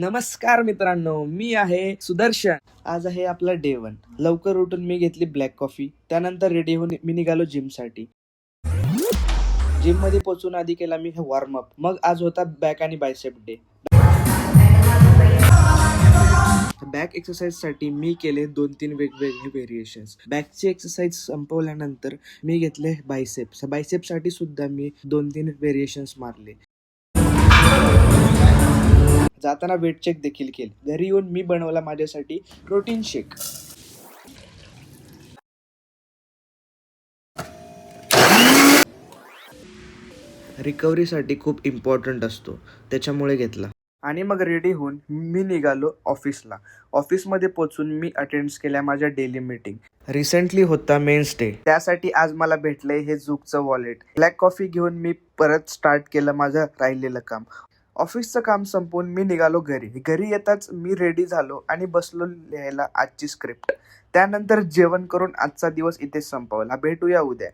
नमस्कार मित्रांनो, मी आहे सुदर्शन. आज आहे आपला डे 1. लवकर उठून मी घेतली ब्लॅक कॉफी. त्यानंतर रेडी होऊन मी निघालो जिमसाठी. जिममध्ये पोहोचून आधी केला मी वॉर्मअप. मग आज होता बॅक आणि बायसेप डे. बॅक एक्सरसाइजसाठी मी केले 2-3 वेगवेगळे व्हेरिएशन्स. बॅकची एक्सरसाइज संपवल्यानंतर मी घेतले बायसेप्स. बायसेपसाठी सुद्धा मी 2-3 व्हेरिएशन्स मारले. जाताना वेट चेक देखील केले. घरी येऊन मी बनवला माझ्यासाठी प्रोटीन शेक. रिकव्हरीसाठी खूप इम्पॉर्टंट असतो, त्याच्यामुळे घेतला. आणि मग रेडी होऊन मी निघालो ऑफिसला. ऑफिसमध्ये पोहोचून मी अटेंड केल्या माझ्या डेली मीटिंग. रिसेंटली होता मेन्स डे, त्यासाठी आज मला भेटलंय हे झुकचं वॉलेट. ब्लॅक कॉफी घेऊन मी परत स्टार्ट केलं माझं राहिलेलं काम. ऑफिसचं काम संपवून मी निघालो घरी. घरी येताच मी रेडी झालो आणि बसलो लिहायला आजची स्क्रिप्ट. त्यानंतर जेवण करून आजचा दिवस इथेच संपवला. भेटूया उद्या.